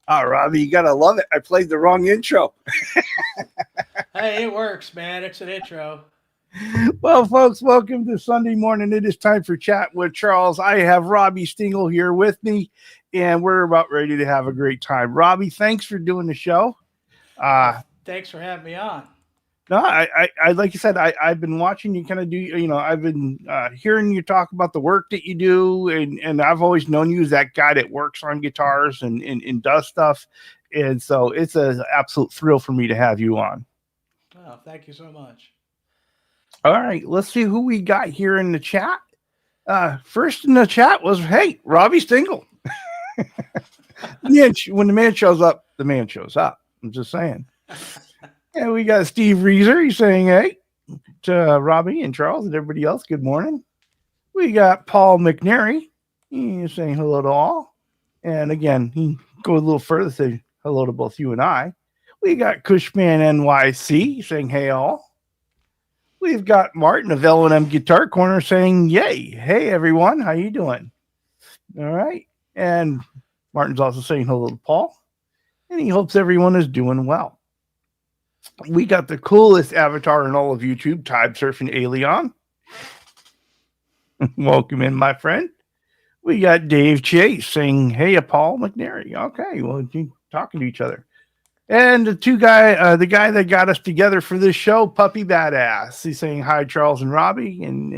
Robbie, you gotta love it. I played the wrong intro. Hey, it works, man. It's an intro. Well, folks, welcome to Sunday morning. It is time for chat with Charles. I have Robbie Stingle here with me, and we're about ready to have a great time. Robbie, thanks for doing the show. Well, Uh, thanks for having me on. no, I like you said, I've been watching you kind of do, I've been hearing you talk about the work that you do, and I've always known you as that guy that works on guitars and does stuff, and so it's an absolute thrill for me to have you on. Oh, thank you so much. All right, let's see who we got here in the chat. First in the chat was, hey, Robbie Stingle. When the man shows up, the man shows up. I'm just saying. And we got Steve Reeser. He's saying, hey, to Robbie and Charles and everybody else, good morning. We got Paul McNary. He's saying hello to all. And again, he go a little further, say hello to both you and I. We got Cushman NYC saying, hey, all. We've got Martin of L&M Guitar Corner saying, yay. Hey, everyone. How you doing? All right. And Martin's also saying hello to Paul. And he hopes everyone is doing well. We got the coolest avatar in all of YouTube, Time Surfing Alien. Welcome in, my friend. We got Dave Chase saying, hey, Paul McNary. Okay, well, you talking to each other. And the guy that got us together for this show, Puppy Badass. He's saying hi, Charles and Robbie. And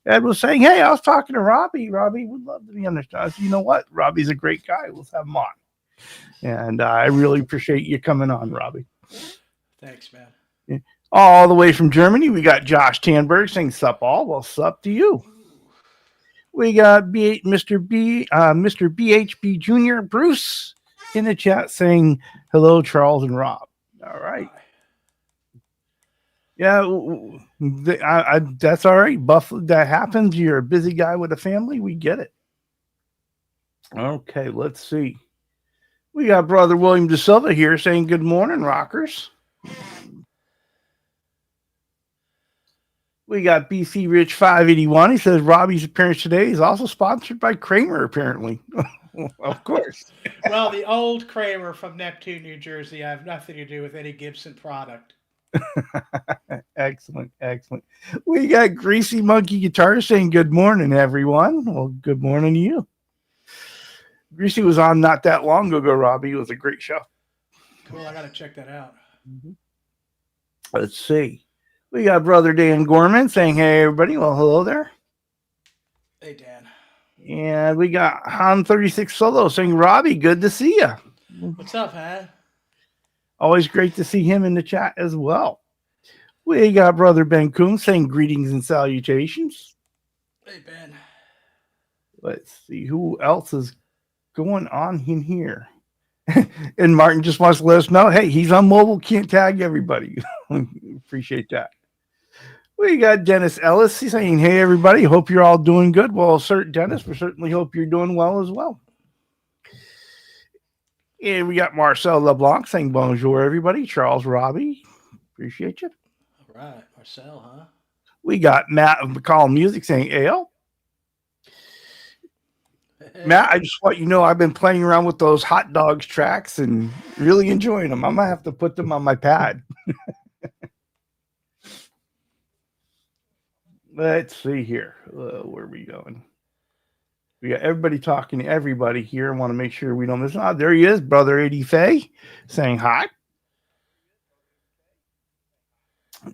Ed was saying, hey, I was talking to Robbie. Robbie would love to be on the show. I said, you know what? Robbie's a great guy. Let's have him on. And I really appreciate you coming on, Robbie. Thanks, man. All the way from Germany, we got Josh Tanberg saying, sup all. Well, sup to you. We got Mr. BHB Jr. Bruce in the chat saying hello, Charles and Rob. All right, Hi. yeah, that's all right. Buff, that happens. You're a busy guy with a family. We get it. Okay, let's see. We got brother William De Silva here saying good morning, rockers. We got BC Rich 581. He says Robbie's appearance today is also sponsored by Kramer, apparently. Of course. Well, the old Kramer from Neptune, New Jersey. I have nothing to do with any Gibson product. Excellent, excellent. We got Greasy Monkey Guitar saying good morning, everyone. Well, good morning to you. Greasy was on not that long ago, Robbie. It was a great show. Cool. I got to check that out. Mhm. Let's see. We got brother Dan Gorman saying, hey, everybody. Well, hello there. Hey, Dan. And we got Han 36 Solo saying, Robbie, good to see you. What's up, man? Always great to see him in the chat as well. We got brother Ben Coon saying greetings and salutations. Hey, Ben. Let's see who else is going on in here. And Martin just wants to let us know, hey, he's on mobile, can't tag everybody. Appreciate that. We got Dennis Ellis saying, hey, everybody, hope you're all doing good. Well, sir, Dennis, we certainly hope you're doing well as well. And we got Marcel LeBlanc saying, bonjour, everybody. Charles Robbie, appreciate you. All right. Marcel, huh? We got Matt of McCall Music saying, Ale. Matt, I Hey. just want you to know I've been playing around with those hot dogs tracks and really enjoying them. I might have to put them on my pad. Let's see here. Where are we going? We got everybody talking to everybody here. I want to make sure we don't miss. Ah, there he is, brother 80 Faye, saying hi.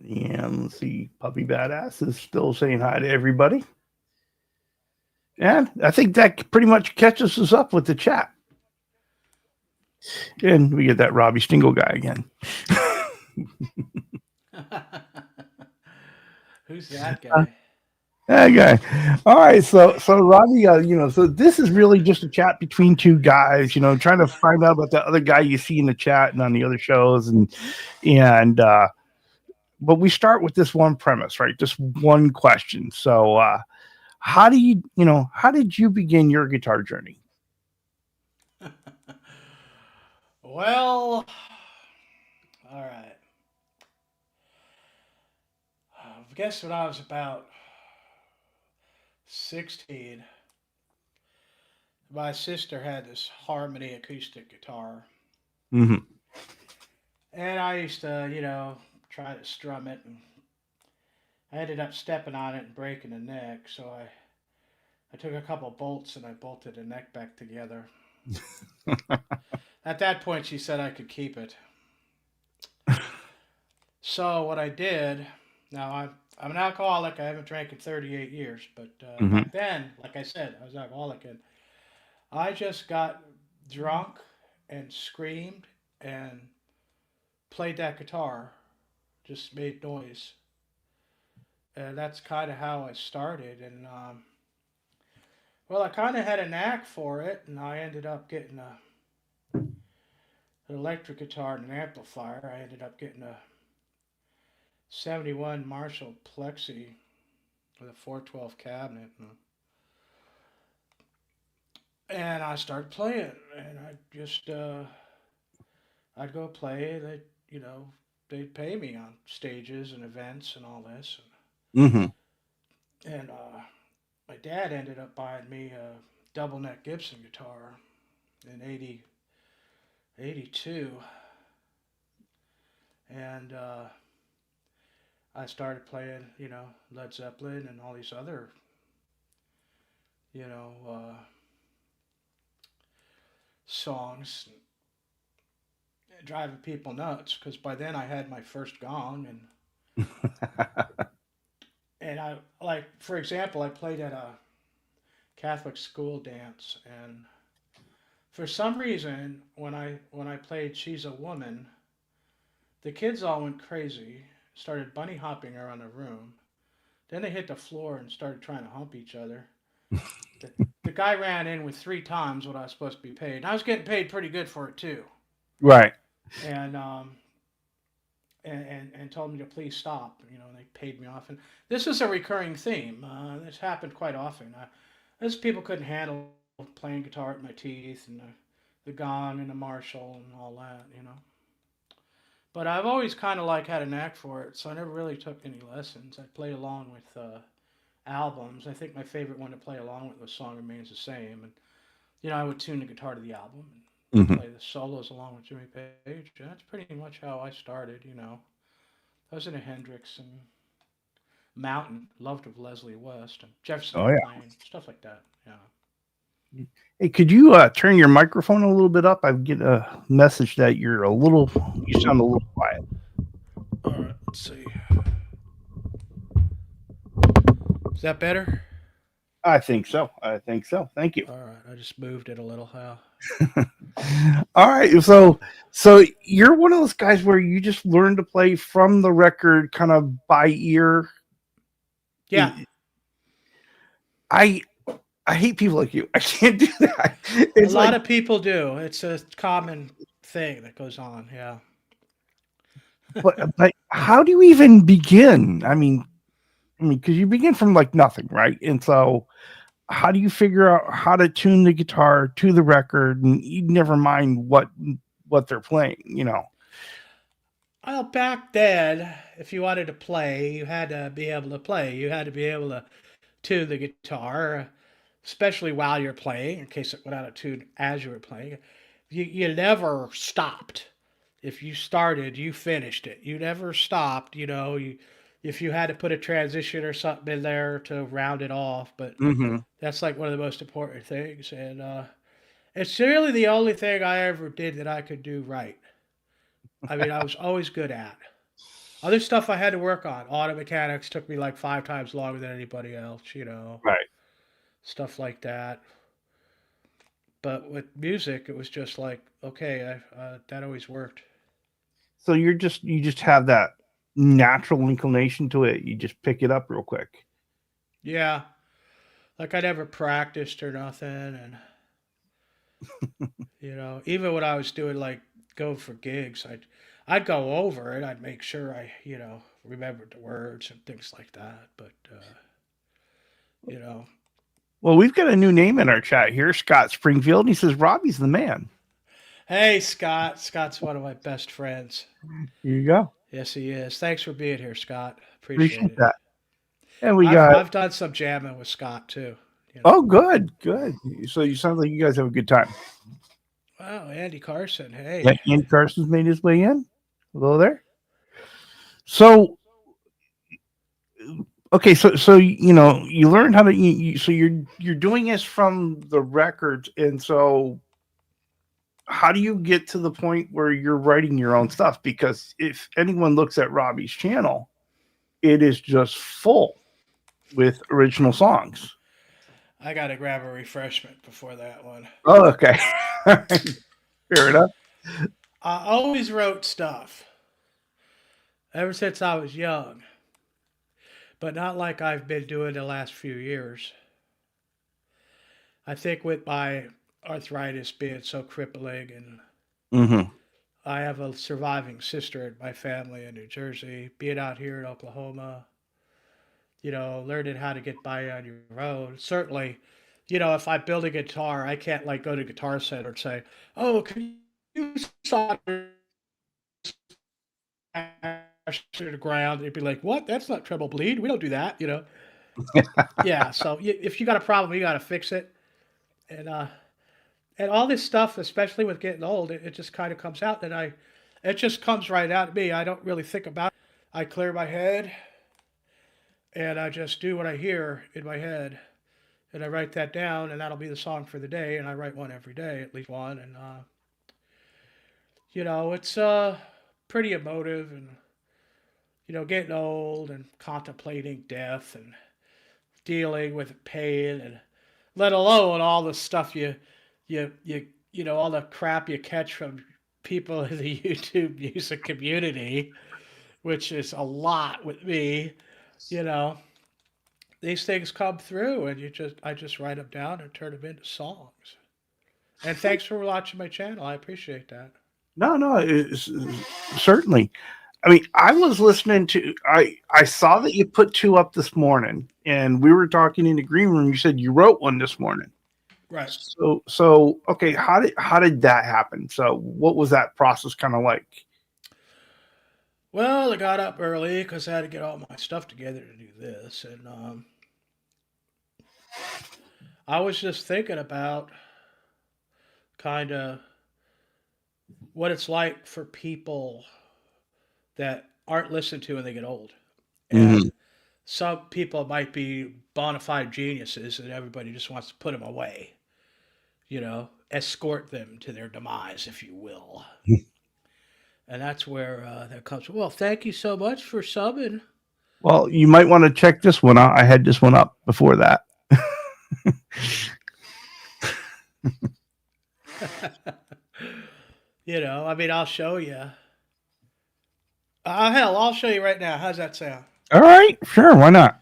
And let's see, Puppy Badass is still saying hi to everybody. And I think that pretty much catches us up with the chat. And we get that Robbie Stingle guy again. Who's that guy? Okay. All right. So Robbie, so this is really just a chat between two guys, trying to find out about the other guy you see in the chat and on the other shows, and but we start with this one premise, right? Just one question. So, how did you begin your guitar journey? Well, all right. I guess when I was about 16, my sister had this Harmony acoustic guitar, Mm-hmm. and I used to, try to strum it, and I ended up stepping on it and breaking the neck. So I took a couple bolts and I bolted the neck back together. At that point, she said I could keep it. So what I did, now I'm an alcoholic. I haven't drank in 38 years, but Mm-hmm. back then, like I said, I was an alcoholic, and I just got drunk and screamed and played that guitar, just made noise, and that's kind of how I started. And well, I kind of had a knack for it, and I ended up getting an electric guitar and an amplifier. I ended up getting a 71 Marshall Plexi with a 412 cabinet, and I started playing. And I just I'd go play. They'd pay me on stages and events and all this. Mm-hmm. And my dad ended up buying me a double neck Gibson guitar in 82, and I started playing, Led Zeppelin and all these other, you know, songs, driving people nuts. Because by then I had my first gong, and I, like, for example, I played at a Catholic school dance, and for some reason, when I played "She's a Woman," the kids all went crazy, started bunny hopping around the room. Then they hit the floor and started trying to hump each other. The, the guy ran in with 3 times what I was supposed to be paid. And I was getting paid pretty good for it too. Right. And and told me to please stop. And they paid me off. And this is a recurring theme. This happened quite often. Those people couldn't handle playing guitar at my teeth and the gong and the Marshall. And all that. But I've always kind of like had a knack for it, so I never really took any lessons. I played along with albums. I think my favorite one to play along with was "Song Remains the Same," and I would tune the guitar to the album and Mm-hmm. play the solos along with Jimmy Page. And that's pretty much how I started. I was in a Hendrix and Mountain, loved of Leslie West and Jefferson Oh yeah. Airplane, stuff like that. Yeah. Hey, could you turn your microphone a little bit up? I get a message that you sound a little quiet. All right. Let's see. Is that better? I think so. I think so. Thank you. All right. I just moved it a little. How? All right. So you're one of those guys where you just learn to play from the record kind of by ear. Yeah. I I hate people like you. I can't do that. A It's lot like, of people do. It's a common thing that goes on. Yeah. but how do you even begin? I mean, because you begin from like nothing, right? And so, how do you figure out how to tune the guitar to the record, and you never mind what they're playing? Well, back then, if you wanted to play, you had to be able to play. You had to be able to tune the guitar, especially while you're playing, in case it went out of tune as you were playing. You never stopped. If you started, you finished it. You never stopped. If you had to put a transition or something in there to round it off, but Mm-hmm. that's like one of the most important things. And it's really the only thing I ever did that I could do right. I mean, I was always good at. Other stuff I had to work on. Auto mechanics took me like 5 times longer than anybody else. Right. Stuff like that. But with music, it was just like, okay, that always worked. So you just have that natural inclination to it. You just pick it up real quick. Yeah, like I never practiced or nothing, and even when I was doing like going for gigs, I'd go over it. I'd make sure I remembered the words and things like that. But you know, Well, we've got a new name in our chat here, Scott Springfield. And he says Robbie's the man. hey Scott, Scott's one of my best friends. Here you go. Yes, he is. Thanks for being here, Scott. Appreciate Appreciate it. that. And we I've got I've done some jamming with Scott too. Oh, good, good. So you sound like you guys have a good time. Wow, Andy Carson. Yeah, Hey. Ian Carson's made his way in. Hello there. So okay, so you know you learned how to. So you're doing this from the records, and so how do you get to the point where you're writing your own stuff? Because if anyone looks at Robbie's channel, it is just full with original songs. I got to grab a refreshment before that one. Oh, okay. Fair enough. I always wrote stuff ever since I was young, but not like I've been doing the last few years. I think with my arthritis being so crippling, and Mm-hmm. I have a surviving sister in my family in New Jersey, being out here in Oklahoma, learning how to get by on your own. Certainly, if I build a guitar, I can't like go to Guitar Center and say, "Oh, can you solder to the ground?" They'd be like, "What? That's not treble bleed. We don't do that." Yeah. So if you got a problem, you got to fix it, and and all this stuff, especially with getting old, it just kind of comes out, and it just comes right out of me. I don't really think about it. I clear my head, and I just do what I hear in my head, and I write that down, and that'll be the song for the day. And I write one every day, at least one, and it's pretty emotive, and getting old and contemplating death and dealing with pain, and let alone all the stuff all the crap you catch from people in the YouTube music community, which is a lot with me. You know, these things come through, and I just write them down and turn them into songs. And thanks for watching my channel. I appreciate that. No, no, certainly. I mean, I was listening to. I saw that you put two up this morning, and we were talking in the green room. You said you wrote one this morning. Right. So okay, how did that happen? So what was that process kind of like? Well, I got up early because I had to get all my stuff together to do this, and I was just thinking about kind of what it's like for people that aren't listened to when they get old. Hmm. And some people might be bona fide geniuses and everybody just wants to put them away, escort them to their demise, if you will. And that's where that comes from. Well, thank you so much for subbing. Well, you might want to check this one out. I had this one up before that. I mean, I'll show you. Hell, I'll show you right now. How's that sound? All right, sure, why not?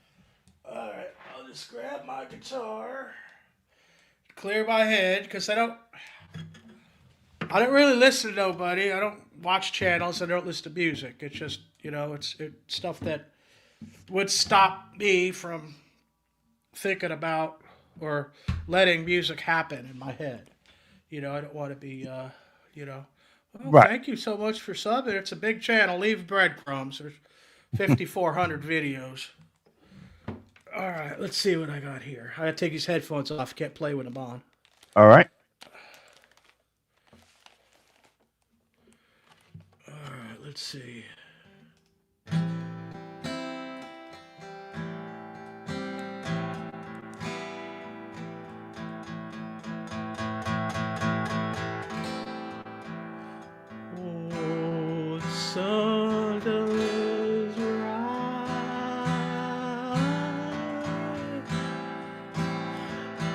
All right, I'll just grab my guitar, clear my head, because I don't really listen to nobody. I don't watch channels. I don't listen to music. It's just, it's stuff that would stop me from thinking about or letting music happen in my head. I don't want to be, well, Right. thank you so much for subbing. It's a big channel. Leave breadcrumbs. There's 5,400 videos. All right, let's see what I got here. I gotta take these headphones off. Can't play with them on. All right. All right, let's see. Oh, the sun does rise.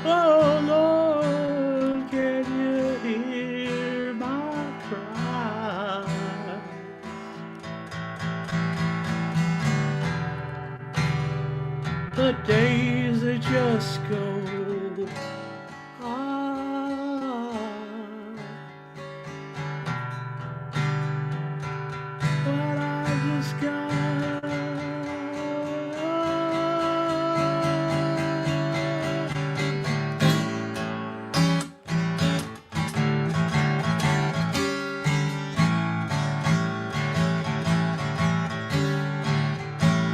Oh Lord, can you hear my cry? The days they just go by. But I just got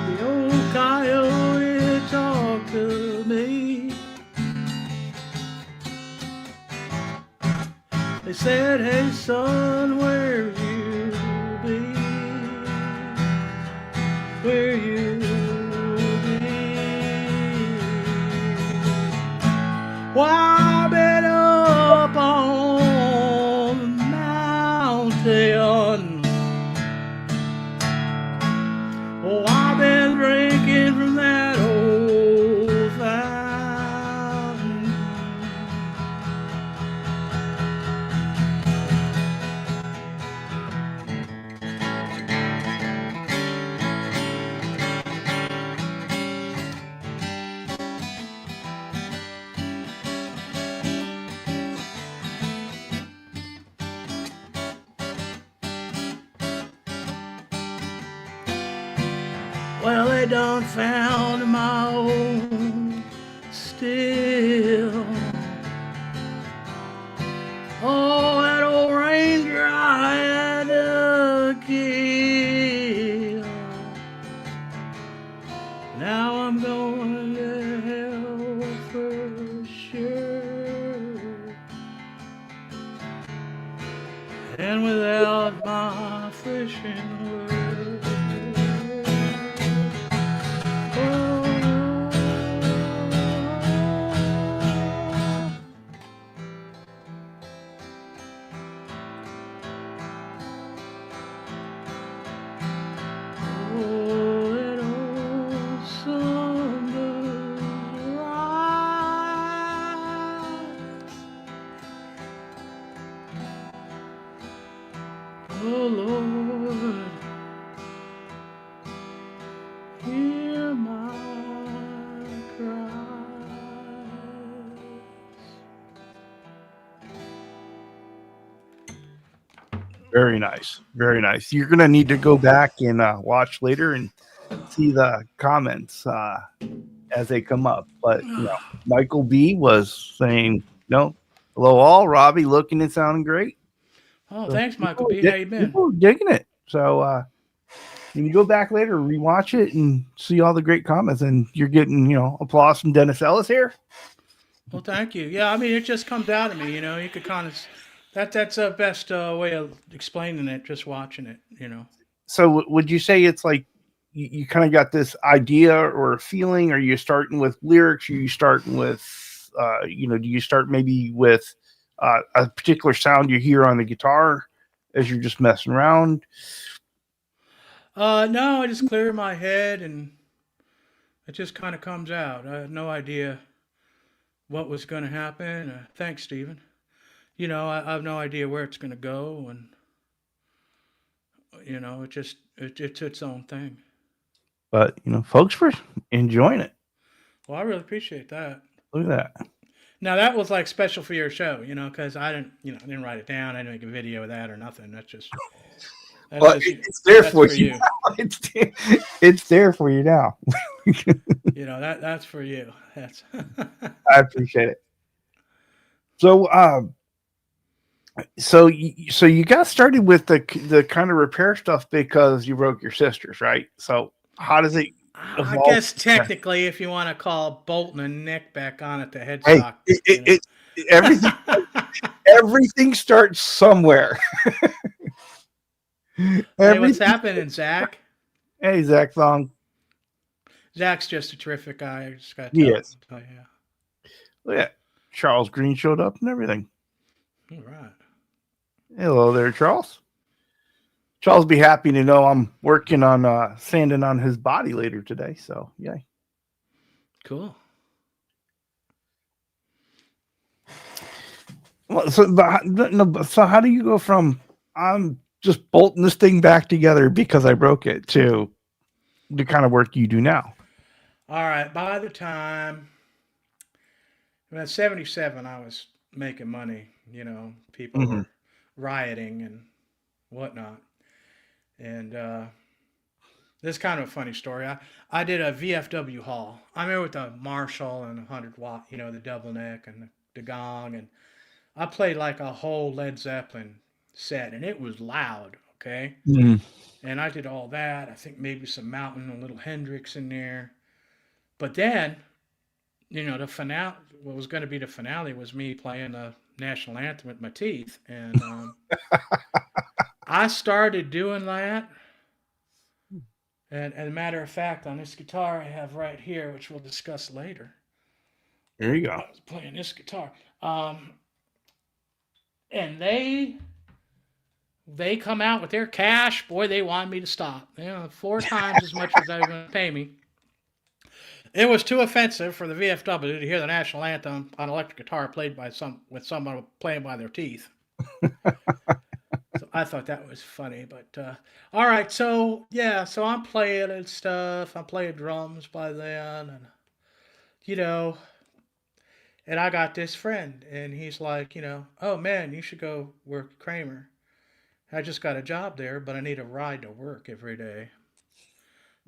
the old coyote talk to me. They said, hey son, where you be? Where you be? Why, I've been up on the mountain. Oh, I've been drinking from that old fountain. Well, they done found my old still. Oh, that old ranger I had to kill. Now I'm going to hell for sure. And without my fishing world. Oh Lord, hear my cries. Very nice. Very nice. You're going to need to go back and watch later and see the comments as they come up. But, Michael B was saying, no, hello all. Robbie looking and sounding great. Oh, So thanks, Michael B. How you been? people are digging it. So you can go back later, rewatch it, and see all the great comments. And you're getting, applause from Dennis Ellis here. Well, thank you. Yeah, I mean, it just comes out of me. You could kind of that's the best way of explaining it. Just watching it. So would you say it's like you kind of got this idea or feeling? Are you starting with lyrics? Are you starting with, do you start maybe with a particular sound you hear on the guitar as you're just messing around? No, I just clear my head and it just kind of comes out. I had no idea what was going to happen. Thanks, Stephen. I have no idea where it's going to go, and it's its own thing. But folks were enjoying it. Well, I really appreciate that. Look at that. Now that was like special for your show, because I didn't write it down. I didn't make a video of that or nothing. Well, it's there for you. It's there for you now. That's for you. That's. I appreciate it. So, so you got started with the kind of repair stuff because you broke your sister's, right? So how does it evolve? I guess technically, if you want to call bolting a neck back on at the headstock, everything starts somewhere. Hey, what's happening, Zach? Hey, Zach Thong. Zach's just a terrific guy. I just got to tell you. Oh, yeah. Look at Charles Green showed up and everything. All right. Hello there, Charles. Charles be happy to know I'm working on sanding on his body later today. So, yay. Cool. Well, so how do you go from I'm just bolting this thing back together because I broke it to the kind of work you do now? All right. By the time at 77, I was making money. People were rioting and whatnot. And this is kind of a funny story. I did a VFW haul. I'm here with the Marshall and 100-watt, the double neck and the gong. And I played like a whole Led Zeppelin set, and it was loud, okay? And I did all that. I think maybe some Mountain, a little Hendrix in there. But then, the finale, what was going to be the finale was me playing the national anthem with my teeth, and I started doing that. And as a matter of fact, on this guitar I have right here, which we'll discuss later, There you go. I was playing this guitar, um, and they come out with their cash. Boy, they wanted me to stop. 4 times as much as they were going to pay me. It was too offensive for the VFW to hear the national anthem on electric guitar played by someone playing by their teeth. So I thought that was funny. But all right, so yeah, so I'm playing and stuff. I'm playing drums by then, and you know, and I got this friend, and he's like, oh man, you should go work at Kramer. I just got a job there, but I need a ride to work every day.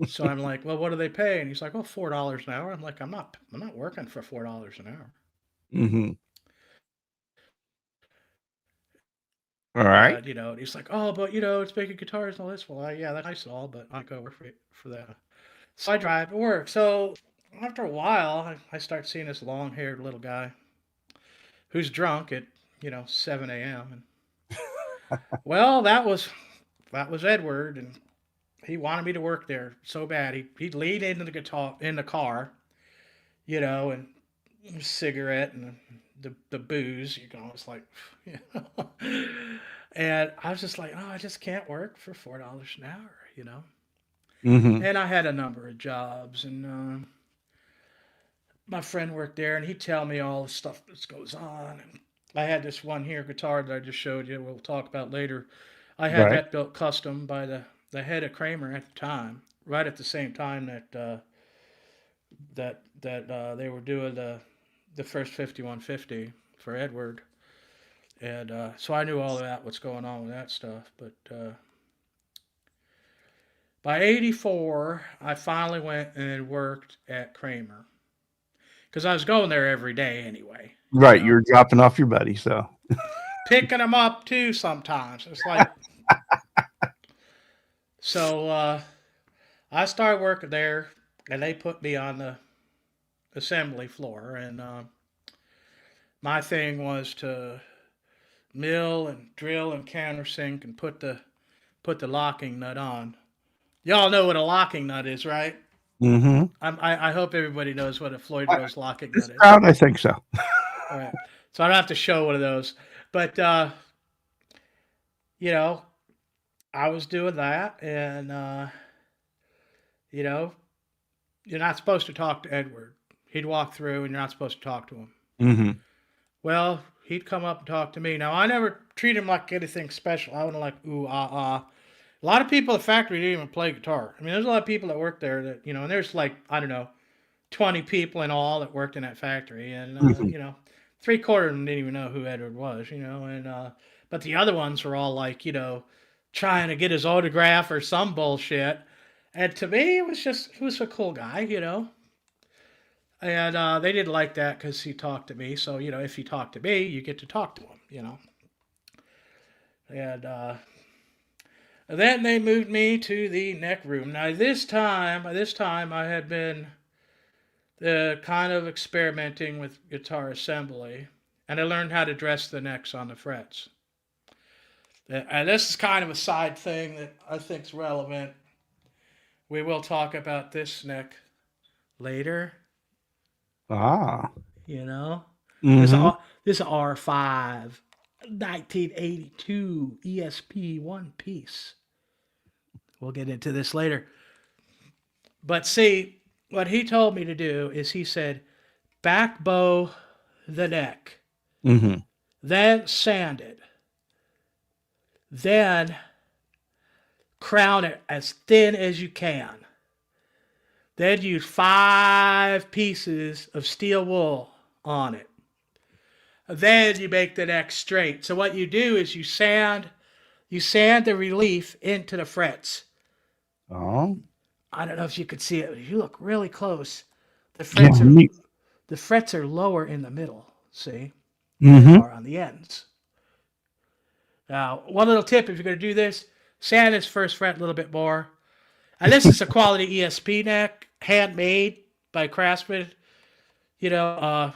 So I'm like, well, what do they pay? And he's like, well, $4 an hour. I'm like, I'm not working for $4 an hour. Mm-hmm. All right. And he's like, oh, but it's making guitars and all this. Well, yeah, that's nice and all, but I go work for that. So I drive to work. So after a while, I start seeing this long-haired little guy who's drunk at 7 a.m. And well, that was Edward, and he wanted me to work there so bad. He'd lean into the car, and cigarette and the booze. It's like, and I was just like, oh, I just can't work for $4 an hour, Mm-hmm. And I had a number of jobs, and my friend worked there, and he'd tell me all the stuff that goes on. And I had this one here guitar that I just showed you. We'll talk about later. I had that built custom by the head of Kramer at the time, right at the same time that they were doing the first 5150 for Edward, and so I knew all of that, what's going on with that stuff. But by '84, I finally went and worked at Kramer because I was going there every day anyway. Right, you're dropping off your buddy, so picking them up too sometimes. It's like so. I started working there, and they put me on the assembly floor, and my thing was to mill and drill and countersink and put the locking nut on. Y'all know what a locking nut is, right? Mm-hmm. I hope everybody knows what a Floyd Rose locking nut is. I think so. All right, so I don't have to show one of those, but I was doing that, and you're not supposed to talk to Edward. He'd walk through, and you're not supposed to talk to him. Mm-hmm. Well, he'd come up and talk to me. Now, I never treat him like anything special. I wasn't like, ooh, ah. A lot of people at the factory didn't even play guitar. I mean, there's a lot of people that work there that, and there's like, I don't know, 20 people in all that worked in that factory. And, 3/4 of them didn't even know who Edward was, and, but the other ones were all like, trying to get his autograph or some bullshit. And to me, he was a cool guy, And they didn't like that because he talked to me. So, if you talk to me, you get to talk to him, And then they moved me to the neck room. Now, this time I had been kind of experimenting with guitar assembly. And I learned how to dress the necks on the frets. And this is kind of a side thing that I think is relevant. We will talk about this neck later. Ah. Mm-hmm. This R5 1982 ESP one piece. We'll get into this later. But see, what he told me to do is he said, back bow the neck. Mm-hmm. Then sand it. Then crown it as thin as you can. Then use 5 pieces of steel wool on it. Then you make the neck straight. So what you do is you sand the relief into the frets. Oh. I don't know if you could see it, but if you look really close, the frets are lower in the middle, see? Mm-hmm. Or on the ends. Now, one little tip if you're going to do this, sand this first fret a little bit more. And this is a quality ESP neck, handmade by Craftsman. Yep.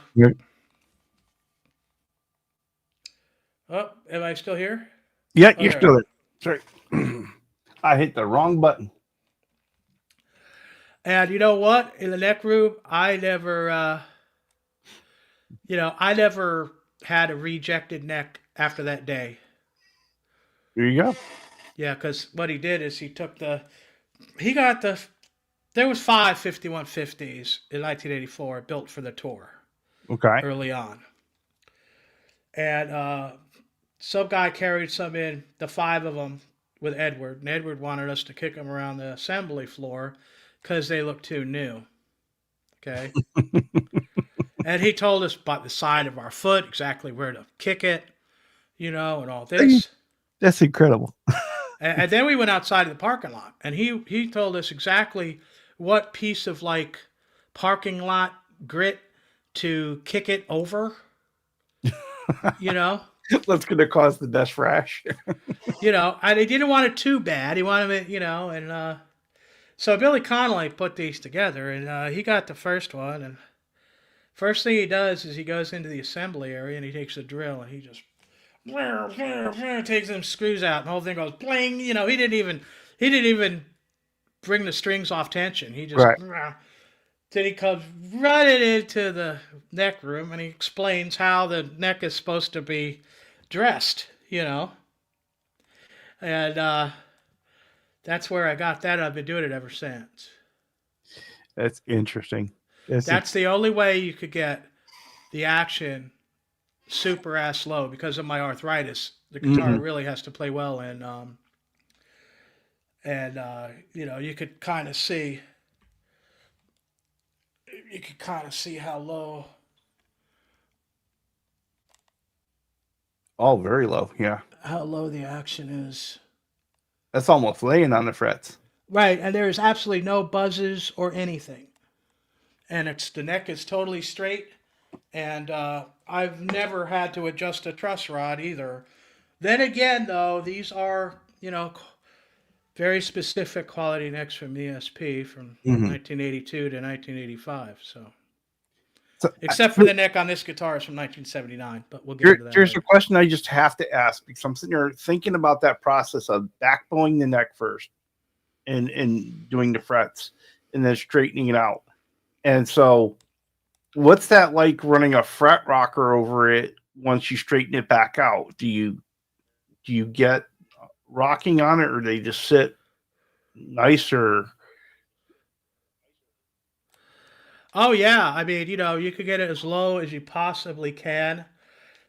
Oh, am I still here? Yeah, Oh, you're there I am. still there. Sorry. I hit the wrong button. And you know what? In the neck room, I never, I never had a rejected neck after that day. Here you go. Yeah, because what he did is he got there was five 5150s in 1984 built for the tour Okay. early on. And some guy carried some in, the five of them, with Edward. And Edward wanted us to kick them around the assembly floor because they looked too new. Okay. And he told us by the side of our foot exactly where to kick it, and all this. That's incredible. And then we went outside of the parking lot, and he told us exactly what piece of like parking lot grit to kick it over. You know, That's going to cause the best rash. and he didn't want it too bad. He wanted it, and so Billy Connolly put these together, and he got the first one. And first thing he does is he goes into the assembly area and he takes a drill and he just takes them screws out, and the whole thing goes bling. He didn't even bring the strings off tension. He just Right. then he comes running into the neck room and he explains how the neck is supposed to be dressed. And that's where I got that. I've been doing it ever since. That's interesting. That's the only way you could get the action super ass low because of my arthritis. The guitar really has to play well, and you could kind of see. You could kind of see how low. Oh, very low. Yeah. How low the action is. That's almost laying on the frets. Right, and there is absolutely no buzzes or anything. And the neck is totally straight, and I've never had to adjust a truss rod either. Then again, though, these are very specific quality necks from ESP from 1982 to 1985. So except for the neck on this guitar is from 1979, but we'll get into that. Here's later. a question I just have to ask because I'm sitting here thinking about that process of backbowing the neck first and doing the frets and then straightening it out. And so what's that like running a fret rocker over it once you straighten it back out? Do you get rocking on it or they just sit nicer? Oh yeah, I mean, you could get it as low as you possibly can.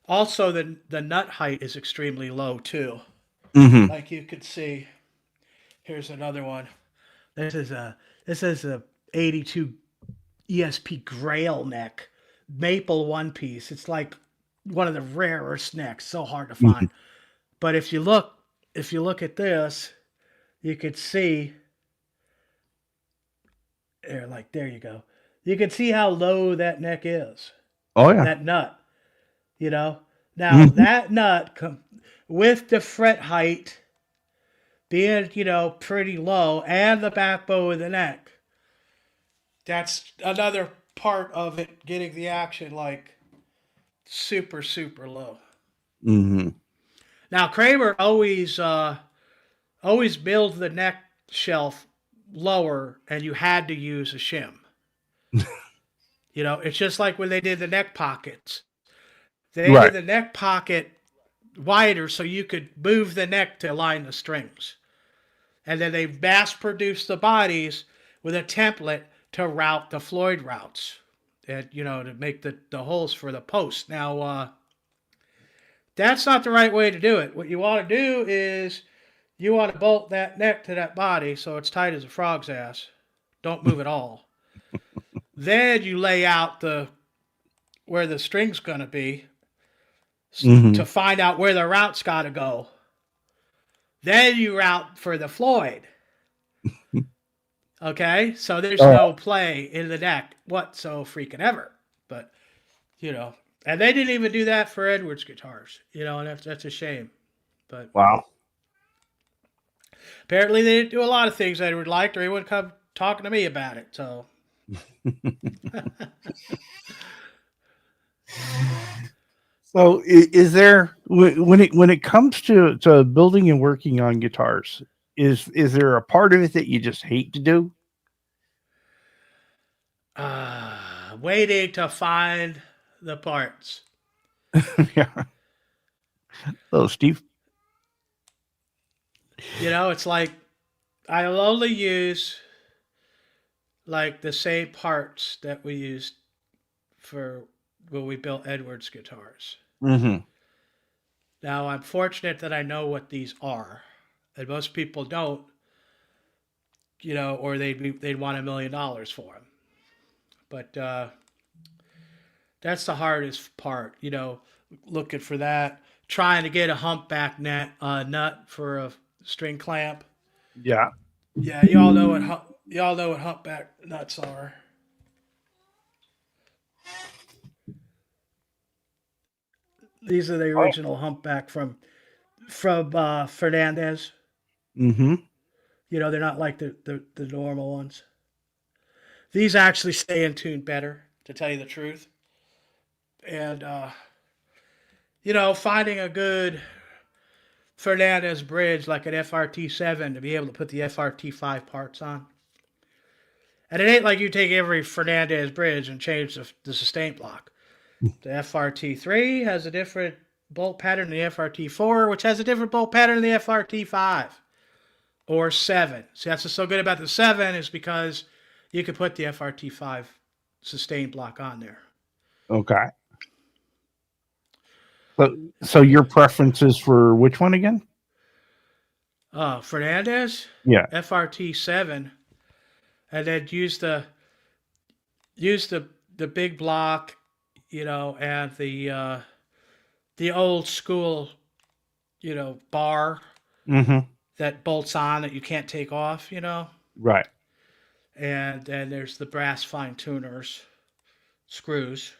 Also, the nut height is extremely low too. Like you could see. Here's another one. This is a 82 ESP Grail neck, maple one piece. It's like one of the rarest necks, so hard to find. But if you look at this, you could see there you go. You can see how low that neck is. Oh yeah. That nut. Now that nut with the fret height being, pretty low and the backbone of the neck. That's another part of it getting the action like super, super low. Now Kramer always builds the neck shelf lower, and you had to use a shim. It's just like when they did the neck pockets. They did the neck pocket wider so you could move the neck to align the strings. And then they mass produced the bodies with a template to route the Floyd routes. And, to make the holes for the post. Now, that's not the right way to do it. What you want to do is you want to bolt that neck to that body so it's tight as a frog's ass. Don't move at all. Then you lay out where the string's going to be to find out where the route's got to go. Then you route for the Floyd. Okay? So there's no play in the neck whatso freaking ever. But, and they didn't even do that for Edwards guitars, and that's a shame. But wow. Apparently they didn't do a lot of things Edward liked, or he wouldn't come talking to me about it. So So is there when it comes to building and working on guitars, is there a part of it that you just hate to do? Waiting to find the parts. Yeah. Oh, Steve. It's like I'll only use like the same parts that we used for when we built Edwards guitars. Mm-hmm. Now I'm fortunate that I know what these are, and most people don't. Or they'd want $1 million for them. But that's the hardest part. Looking for that, trying to get a humpback nut for a string clamp. Yeah. Yeah, y'all know what humpback nuts are. These are the Oh. original humpback from Fernandez. Mm-hmm. They're not like the normal ones. These actually stay in tune better, to tell you the truth. And finding a good Fernandez bridge like an FRT7 to be able to put the FRT5 parts on. And it ain't like you take every Fernandez bridge and change the sustain block. The FRT3 has a different bolt pattern than the FRT4, which has a different bolt pattern than the FRT5 or 7. See, that's what's so good about the 7 is because you could put the FRT5 sustain block on there. Okay. So your preference is for which one again? Fernandez, Yeah. FRT7, and then use the big block, and the old school, bar Mm-hmm. that bolts on that you can't take off, Right. and then there's the brass fine tuners screws,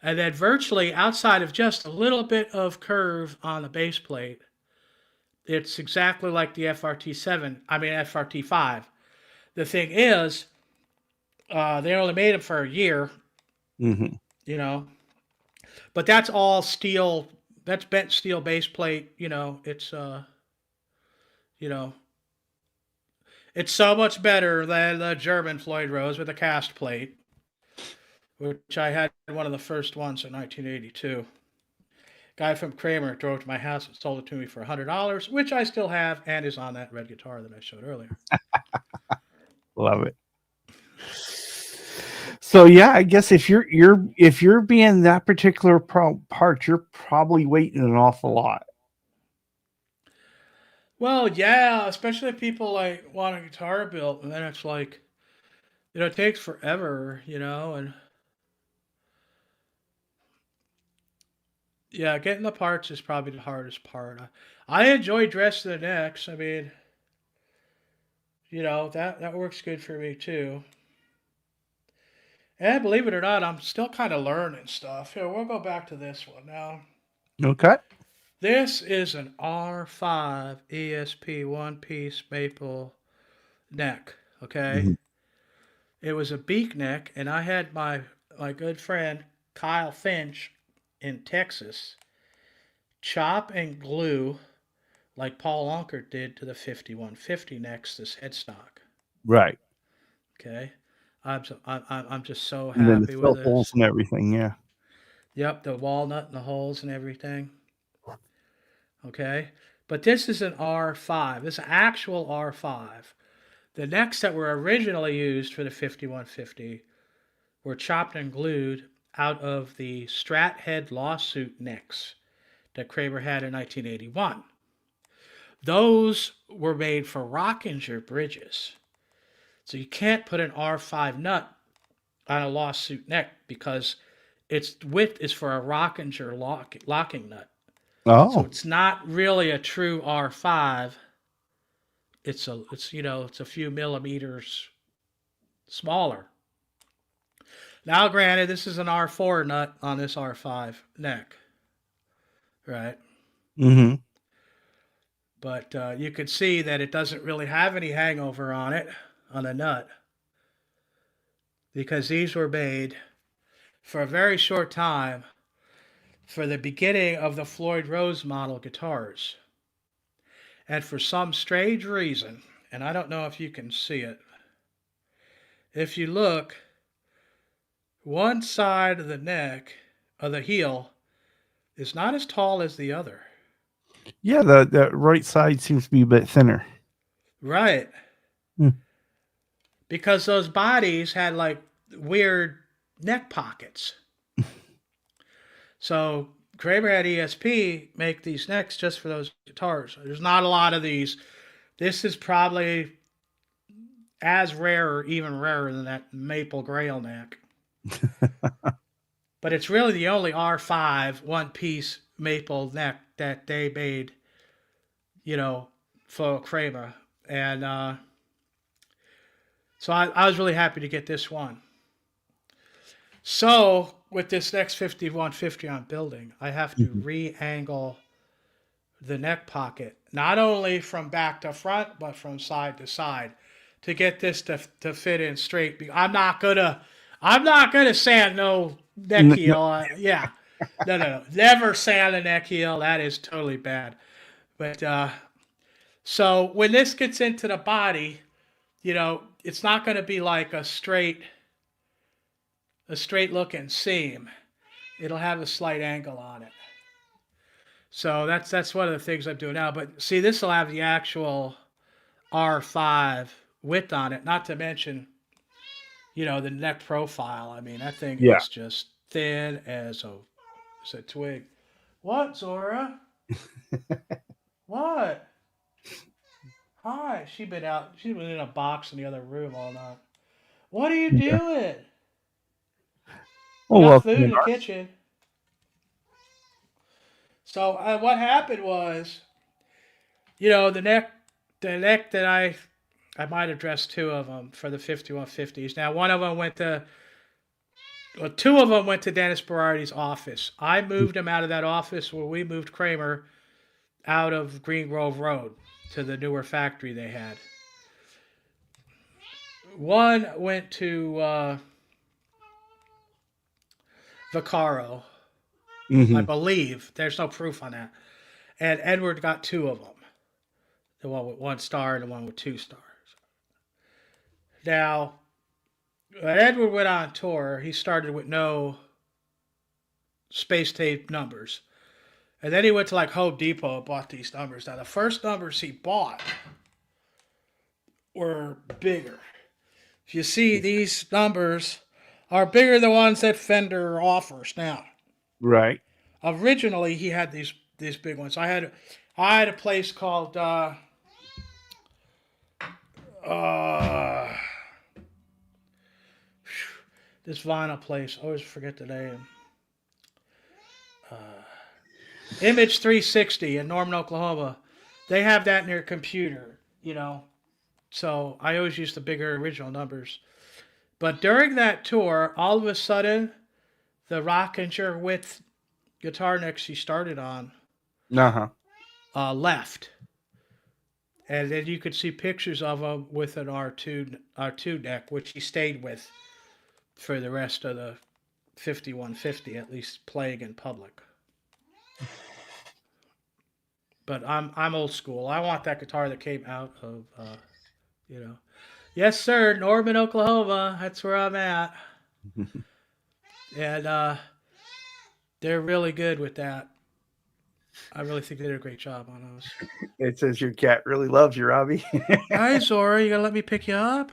and then virtually outside of just a little bit of curve on the base plate, it's exactly like the FRT7. I mean FRT5. The thing is, they only made them for a year, Mm-hmm. you know, but that's all steel. That's bent steel base plate. You know, it's so much better than the German Floyd Rose with a cast plate, which I had one of the first ones in 1982. Guy from Kramer drove to my house and sold it to me for $100, which I still have and is on that red guitar that I showed earlier. Love it. So yeah, I guess if you're being that particular part, you're probably waiting an awful lot. Well, yeah, especially if people like want a guitar built, and then it's like, it takes forever, and yeah, getting the parts is probably the hardest part. I enjoy dressing the necks. I mean, that works good for me too. And believe it or not, I'm still kind of learning stuff. Here, we'll go back to this one now. Okay. This is an R5 ESP one piece maple neck. Okay, Mhm. it was a beak neck, and I had my good friend Kyle Finch in Texas chop and glue like Paul Unkert did to the 5150 next this headstock. Right. Okay, I'm just so And then the happy with fill holes this. and everything. Yeah. Yep, the walnut and the holes and everything. Okay, but this is an R5. This is an actual R5. The necks that were originally used for the 5150 were chopped and glued out of the Strat Head lawsuit necks that Kramer had in 1981. Those were made for Rockinger bridges. So you can't put an R5 nut on a lawsuit neck because its width is for a Rockinger locking nut. So Oh. it's not really a true R5. It's a few millimeters smaller. Now, granted, this is an R4 nut on this R5 neck, right? Mm-hmm. But you could see that it doesn't really have any hangover on it, on the nut, because these were made for a very short time for the beginning of the Floyd Rose model guitars. And for some strange reason, and I don't know if you can see it, if you look, one side of the neck, of the heel, is not as tall as the other. Yeah, the right side seems to be a bit thinner. Right. Hmm. Because those bodies had like weird neck pockets. So Kramer had ESP make these necks just for those guitars. There's not a lot of these. This is probably as rare or even rarer than that maple grail neck. But it's really the only R5 one-piece maple neck that they made, for Kramer. And so I was really happy to get this one. So with this next 5150 I'm building, I have to re-angle the neck pocket, not only from back to front, but from side to side to get this to fit in straight. I'm not gonna sand no neck heel. Yeah. No. Never sand a neck heel. That is totally bad. But so when this gets into the body, it's not going to be like a straight looking seam. It'll have a slight angle on it. So that's one of the things I'm doing now. But see, this will have the actual R5 width on it, not to mention, the neck profile. I mean, that thing is just thin as a twig. What, Zora? What? Hi. She's been in a box in the other room all night. What are you doing? Got food in the kitchen. So what happened was, the neck that I might have dressed two of them for the 5150s. Now one of them two of them went to Dennis Berardi's office. I moved him out of that office where we moved Kramer out of Green Grove Road to the newer factory they had. One went to Vaccaro, I believe. There's no proof on that. And Edward got two of them. The one with 1 star and the one with 2 stars. Now, when Edward went on tour, he started with no space tape numbers. And then he went to like Home Depot and bought these numbers. Now, the first numbers he bought were bigger. If you see, these numbers are bigger than the ones that Fender offers now. Right. Originally, he had these big ones. I had a place called this vinyl place. I always forget the name. Image 360 in Norman, Oklahoma. They have that in their computer, So I always use the bigger original numbers. But during that tour, all of a sudden, the Rockinger width guitar necks he started on left. And then you could see pictures of him with an R2 neck, which he stayed with for the rest of the 5150, at least playing in public. But I'm old school. I want that guitar that came out of, Yes, sir, Norman, Oklahoma. That's where I'm at. And they're really good with that. I really think they did a great job on those. It says your cat really loves you, Robbie. Hi, Zora. You gonna let me pick you up?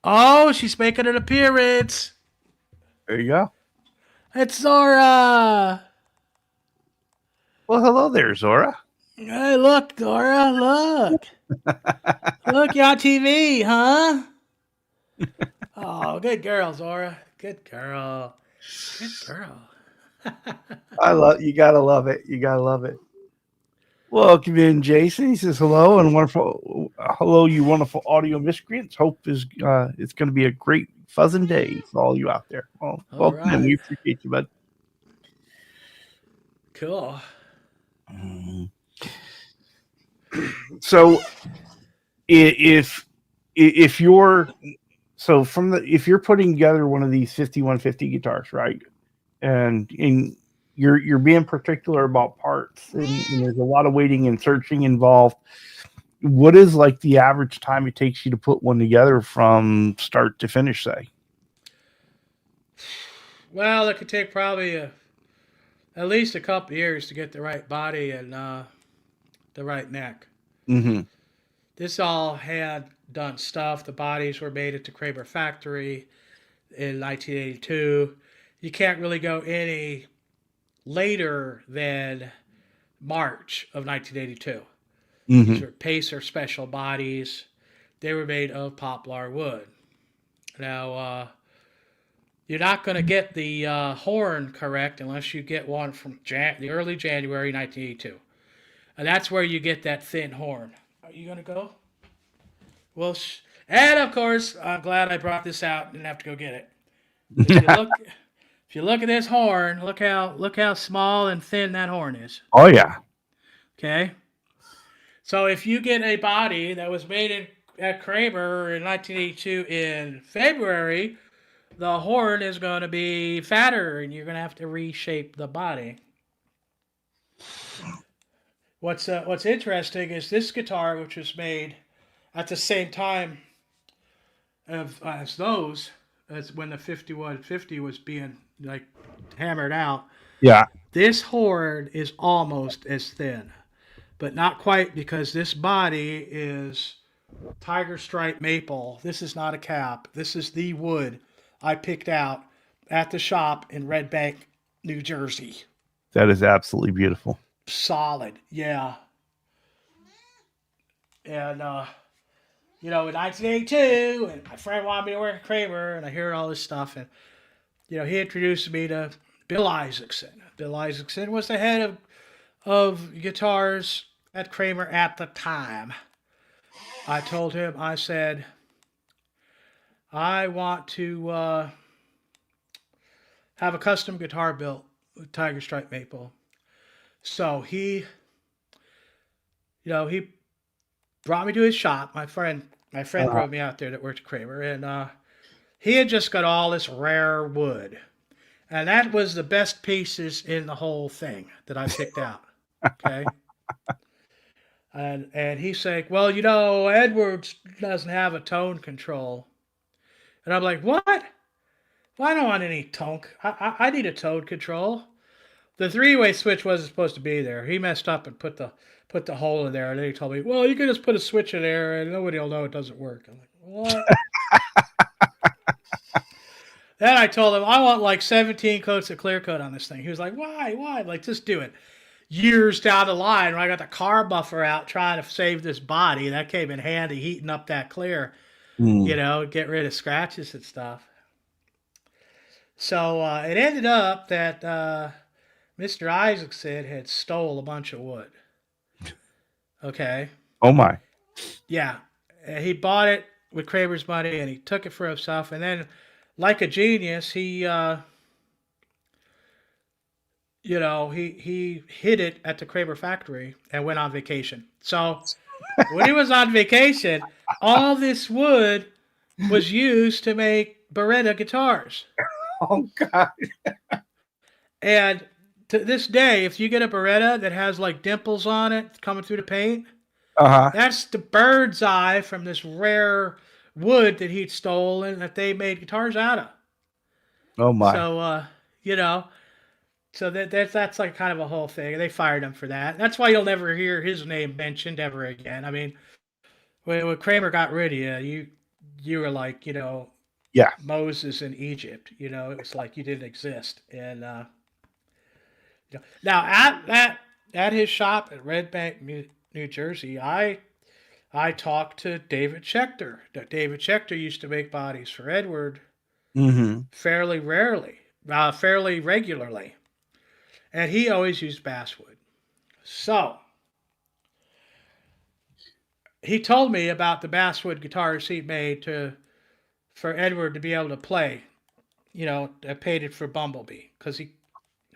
Oh, she's making an appearance. There you go. It's Zora. Well, hello there, Zora. Hey, look, Zora. Look. Look, you're on TV, huh? Oh, good girl, Zora. Good girl. Good girl. You gotta love it. You gotta love it. Welcome in, Jason. He says hello and hello, you wonderful audio miscreants. Hope it's going to be a great fuzzing day for all you out there. Well, welcome in. We appreciate you, bud. Cool. So, if you're putting together one of these 5150 guitars, right? And you're being particular about parts, and there's a lot of waiting and searching involved. What is like the average time it takes you to put one together from start to finish, say? Well, it could take probably at least a couple years to get the right body and the right neck. Mm-hmm. This all had done stuff. The bodies were made at the Kramer factory in 1982. You can't really go any later than March of 1982. These Mm-hmm. were Pacer special bodies. They were made of poplar wood. Now, you're not going to get the horn correct unless you get one from the early January 1982. And that's where you get that thin horn. Are you going to go? Well, and of course, I'm glad I brought this out. Didn't have to go get it. If you look at this horn, look how small and thin that horn is. Oh yeah. Okay. So if you get a body that was made at Kramer in 1982 in February, the horn is going to be fatter, and you're going to have to reshape the body. What's interesting is this guitar, which was made at the same time as those, as when the 5150 was being like hammered out. Yeah. This horn is almost as thin, but not quite, because this body is tiger stripe maple. This is not a cap. This is the wood I picked out at the shop in Red Bank, New Jersey. That is absolutely beautiful. Solid, yeah. And in 1982, and my friend wanted me to work at Kramer, and I hear all this stuff, and he introduced me to Bill Isaacson. Bill Isaacson was the head of guitars at Kramer at the time. I told him, I said, I want to have a custom guitar built with tiger stripe maple. So he brought me to his shop. My friend drove me out there that worked at Kramer, and he had just got all this rare wood, and that was the best pieces in the whole thing that I picked out. Okay. And he's saying, well, Edwards doesn't have a tone control. And I'm like, what? Well, I don't want any tone. I need a tone control. The three-way switch wasn't supposed to be there. He messed up and put the hole in there. And then he told me, well, you can just put a switch in there and nobody will know it doesn't work. I'm like, what? Then I told him, I want like 17 coats of clear coat on this thing. He was like, why? I'm like, just do it. Years down the line, when I got the car buffer out trying to save this body, that came in handy, heating up that clear, get rid of scratches and stuff. So it ended up that Mr. Isaacson had stole a bunch of wood. Okay. Oh my. Yeah. He bought it with Kramer's money, and he took it for himself. And then, like a genius, he hid it at the Kramer factory and went on vacation. So when he was on vacation, all this wood was used to make Beretta guitars. Oh God. And to this day, if you get a Beretta that has like dimples on it coming through the paint, that's the bird's eye from this rare wood that he'd stolen that they made guitars out of. Oh my. So so that's like kind of a whole thing. They fired him for that. That's why you'll never hear his name mentioned ever again. I mean, when Kramer got rid of you were like, Moses in Egypt. It was like you didn't exist. And now at his shop at Red Bank, New Jersey, I talked to David Schechter. David Schechter used to make bodies for Edward fairly regularly. And he always used basswood. So he told me about the basswood guitars he made for Edward to be able to play, painted for Bumblebee, because he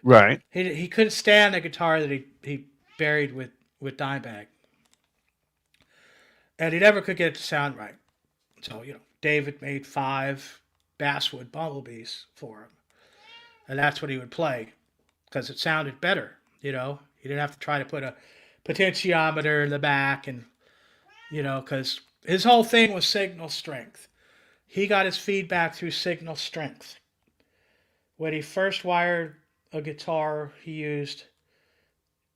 couldn't stand the guitar that he buried with Dimebag, and he never could get it to sound right. So David made 5 basswood Bumblebees for him, and that's what he would play. because it sounded better. You know, you didn't have to try to put a potentiometer in the back, and because his whole thing was signal strength. He got his feedback through signal strength. When he first wired a guitar, he used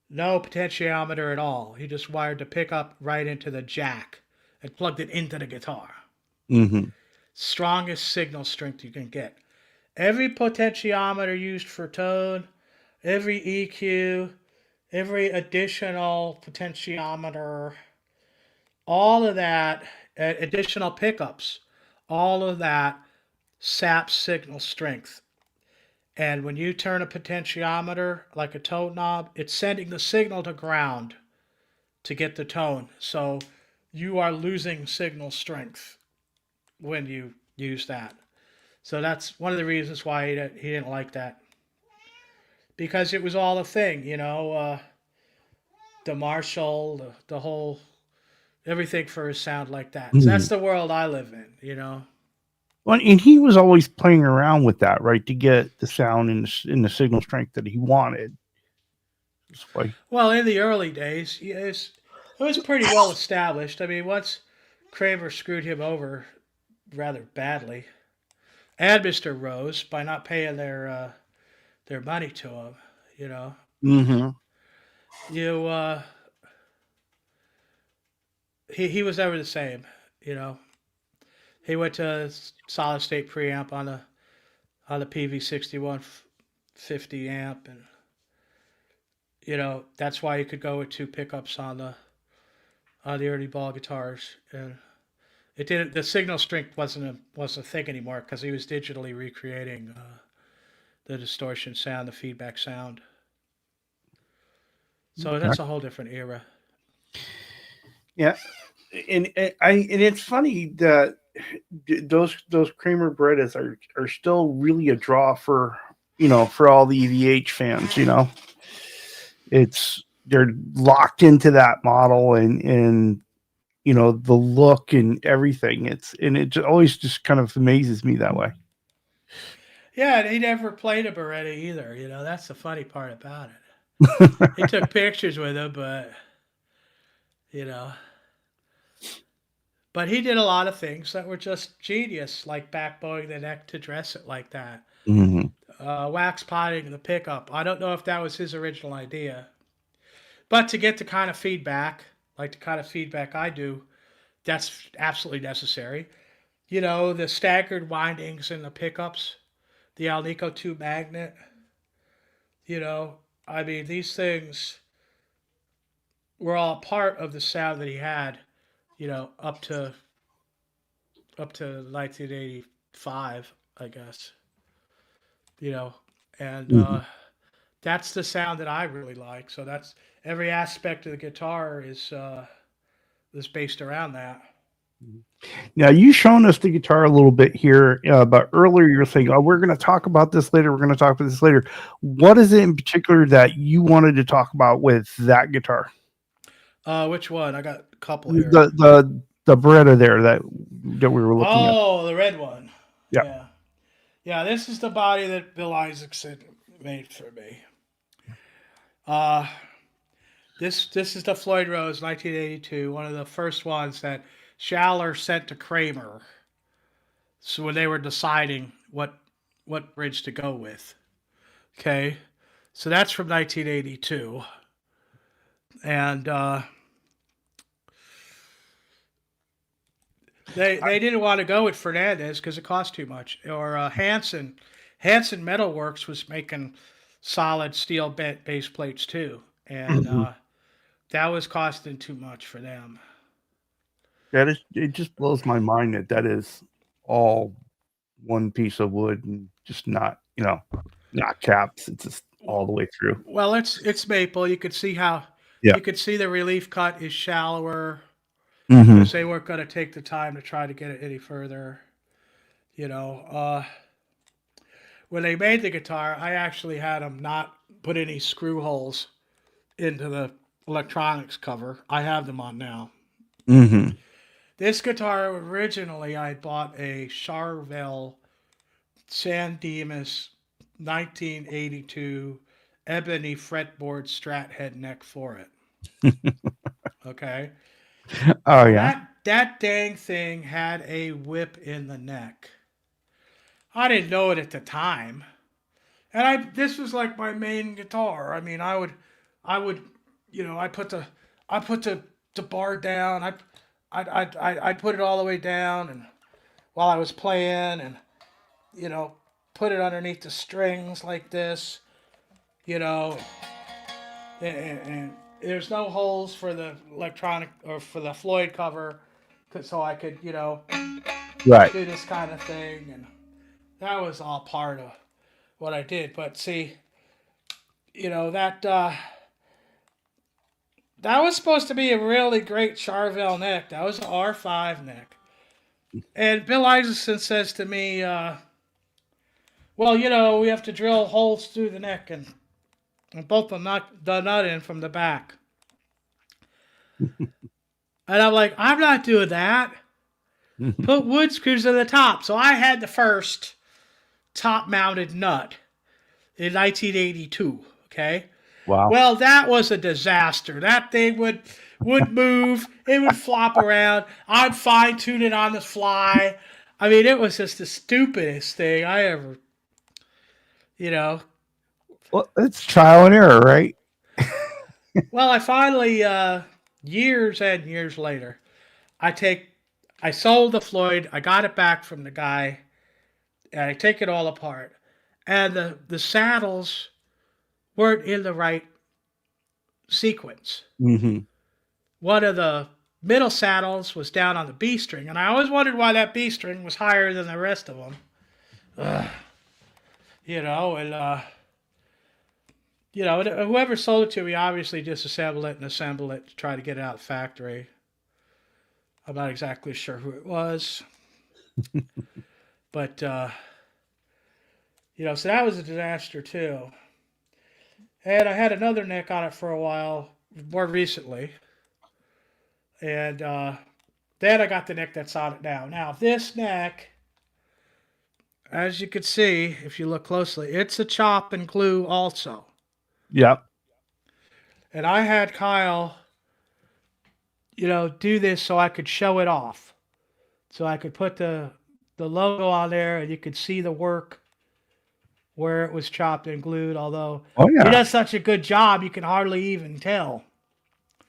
no potentiometer at all. He just wired the pickup right into the jack and plugged it into the guitar. Mm-hmm. Strongest signal strength you can get. Every potentiometer used for tone, every EQ, every additional potentiometer, all of that, additional pickups, all of that saps signal strength. And when you turn a potentiometer like a tone knob, it's sending the signal to ground to get the tone. So you are losing signal strength when you use that. So that's one of the reasons why he didn't like that. Because it was all a thing, the Marshall, the whole, everything for a sound like that. So Mm-hmm. that's the world I live in. Well, and he was always playing around with that, right, to get the sound in the signal strength that he wanted. That's why. Well, in the early days, it was pretty well established. I mean, once Kramer screwed him over rather badly, and Mr. Rose by not paying their money to him, you know, Mm-hmm. you he was never the same. You know, he went to solid state preamp on the PV6150 amp, and that's why you could go with two pickups on the early ball guitars, and it didn't. The signal strength wasn't a thing anymore because he was digitally recreating the distortion sound, the feedback sound. So Okay. that's a whole different era. Yeah, and it's funny that those Kramer Berettas are still really a draw for for all the EVH fans. They're locked into that model and the look and everything. It always just kind of amazes me that way. Yeah, and he never played a Beretta either. That's the funny part about it. He took pictures with him, you know, but he did a lot of things that were just genius, like backbowing the neck to dress it like that. Mm-hmm. Wax potting the pickup. I don't know if that was his original idea, but to get the kind of feedback, like the kind of feedback I do, that's absolutely necessary. The staggered windings in the pickups, the Alnico 2 magnet, I mean, these things were all part of the sound that he had, up to 1985, I guess, you know, and Mm-hmm. that's the sound that I really like. So that's every aspect of the guitar is based around that. Now you shown us the guitar a little bit here, but earlier you're saying, "Oh, we're going to talk about this later. We're going to talk about this later." What is it in particular that you wanted to talk about with that guitar? Which one? I got a couple here. The Beretta there that we were looking at. Oh, the red one. Yeah. Yeah, yeah. This is the body that Bill Isaacson made for me. Uh, this is the Floyd Rose 1982, one of the first ones that Schaller sent to Kramer. So when they were deciding what bridge to go with, okay, so that's from 1982, and they didn't want to go with Fernandez because it cost too much, or Hanson. Hanson Metalworks was making solid steel base plates too, and Mhm. that was costing too much for them. It just blows my mind that is all one piece of wood and just not caps. It's just all the way through. Well, it's maple. Yeah. You could see the relief cut is shallower Mm-hmm. because they weren't going to take the time to try to get it any further. You know, when they made the guitar, I actually had them not put any screw holes into the electronics cover. I have them on now. Mm-hmm. This guitar originally I bought a Charvel San Dimas 1982 ebony fretboard Strat head neck for it. Okay. Oh Well, yeah. that dang thing had a whip in the neck. I didn't know it at the time, and this was like my main guitar. I mean, I would, I put the bar down. I'd put it all the way down, and while I was playing, and you know, put it underneath the strings like this, you know, and there's no holes for the electronic or for the Floyd cover, so I could, Right. do this kind of thing, and that was all part of what I did. But see, that was supposed to be a really great Charvel neck. That was an R5 neck. And Bill Isaacson says to me, well, we have to drill holes through the neck and bolt the nut in from the back. And I'm like, I'm not doing that. Put wood screws in the top. So I had the first top-mounted nut in 1982, okay? Wow. Well, that was a disaster. That thing would move. It would flop around. I'd fine-tune it on the fly. I mean, it was just the stupidest thing I ever, Well, it's trial and error, right? Well, I finally, years and years later, I sold the Floyd. I got it back from the guy, and I take it all apart. And the saddles weren't in the right sequence. Mm-hmm. One of the middle saddles was down on the B string, and I always wondered why that B string was higher than the rest of them. Whoever sold it to me obviously disassembled it and assembled it to try to get it out of the factory. I'm not exactly sure who it was. But, so that was a disaster too. And I had another neck on it for a while, more recently. And then I got the neck that's on it now. Now, this neck, as you can see, if you look closely, it's a chop and glue also. Yep. And I had Kyle, do this so I could show it off. So I could put the logo on there and you could see the work where it was chopped and glued, although he does such a good job, you can hardly even tell.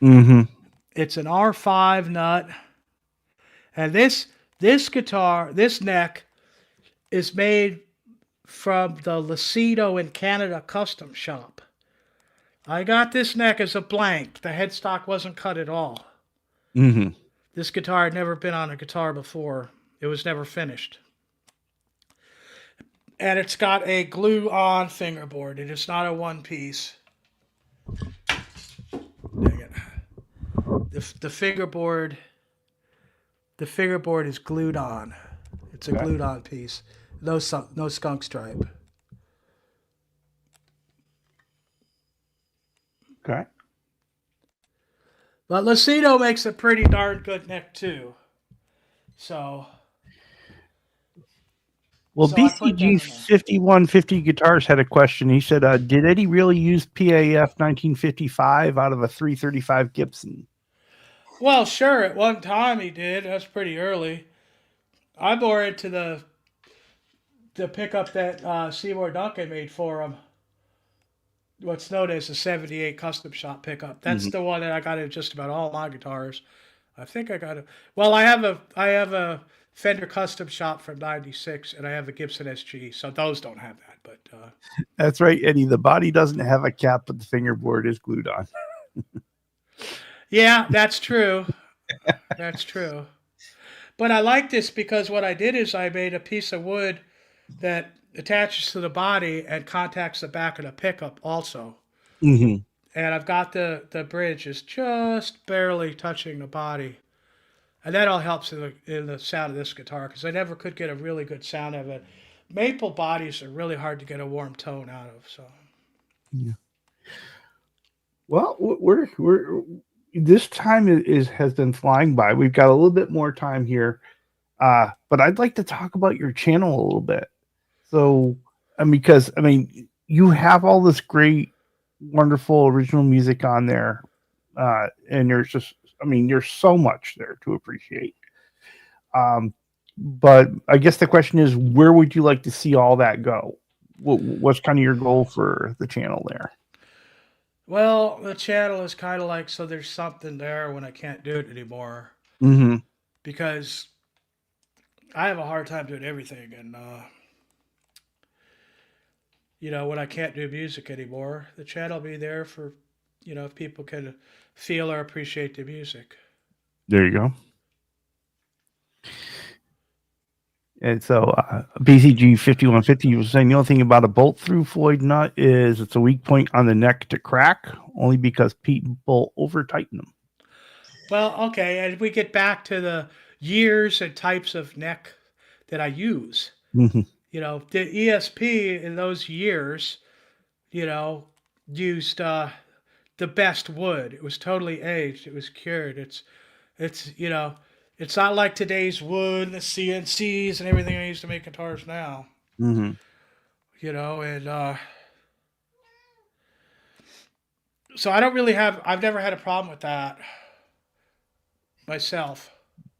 Mm-hmm. It's an R5 nut. And this neck is made from the Lucido in Canada custom shop. I got this neck as a blank. The headstock wasn't cut at all. Mm-hmm. This guitar had never been on a guitar before. It was never finished. And it's got a glue-on fingerboard. It is not a one-piece. Dang it. The fingerboard is glued on. It's a glued-on piece. No skunk stripe. Okay. But Lucido makes a pretty darn good neck too. So. Well, BCG 5150 Guitars had a question. He said, did Eddie really use PAF 1955 out of a 335 Gibson? Well, sure. At one time he did. That's pretty early. I bore into the pickup that Seymour Duncan made for him. What's known as the 78 custom shop pickup. That's the one that I got in just about all my guitars. I think I got it. Well, I have a Fender custom shop from '96, and I have a Gibson SG. So those don't have that, but that's right, Eddie. The body doesn't have a cap, but the fingerboard is glued on. Yeah, that's true. That's true. But I like this because what I did is I made a piece of wood that attaches to the body and contacts the back of the pickup also. Mm-hmm. And I've got the bridge is just barely touching the body. And that all helps in the sound of this guitar because I never could get a really good sound of it. Maple bodies are really hard to get a warm tone out of. So, yeah. Well, we're this time has been flying by. We've got a little bit more time here, but I'd like to talk about your channel a little bit. So, because you have all this great wonderful original music on there. And there's so much there to appreciate. But I guess the question is, where would you like to see all that go? What's kind of your goal for the channel there? Well, the channel is kind of like, so there's something there when I can't do it anymore, Mm-hmm. because I have a hard time doing everything, and when I can't do music anymore, the channel will be there for, if people can feel or appreciate the music. There you go. And so BCG 5150 was saying the only thing about a bolt through Floyd nut is it's a weak point on the neck to crack, only because people over tighten them. Well, okay, and we get back to the years and types of neck that I use. Mm-hmm. The ESP in those years, used the best wood. It was totally aged. It was cured. It's not like today's wood, the CNCs and everything I use to make guitars now. Mm-hmm. And so I've never had a problem with that myself.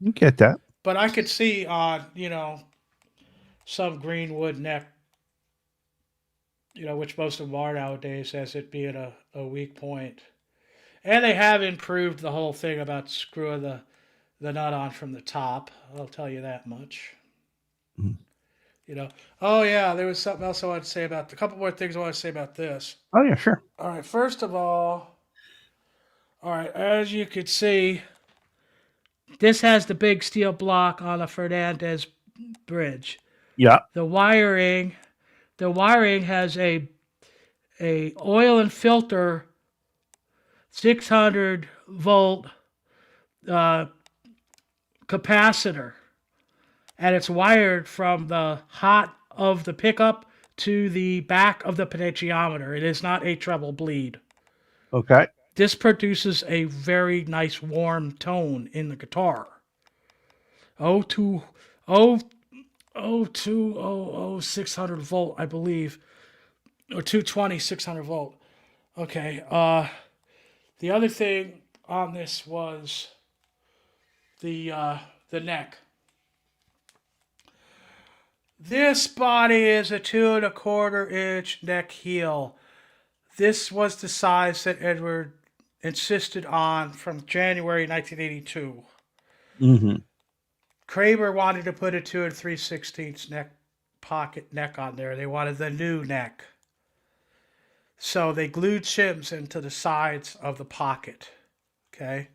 You get that. But I could see on, some green wood neck, which most of them are nowadays, as it being a weak point. And they have improved the whole thing about screwing the nut on from the top. I'll tell you that much. Mm-hmm. Oh yeah, there was something else I wanted to say about a couple more things I want to say about this. Oh yeah, sure. All right, first of all right, as you can see, this has the big steel block on the Fernandez bridge. Yeah. The wiring has a oil and filter 600 volt capacitor, and it's wired from the hot of the pickup to the back of the potentiometer. It is not a treble bleed. Okay. This produces a very nice warm tone in the guitar. 600 volt, I believe, or 220 600 volt. Okay. The other thing on this was the neck. This body is a 2¼ inch neck heel. This was the size that Edward insisted on from January 1982. Mm-hmm. Kramer wanted to put a 2 3/16 neck pocket neck on there. They wanted the new neck. So they glued shims into the sides of the pocket. Okay.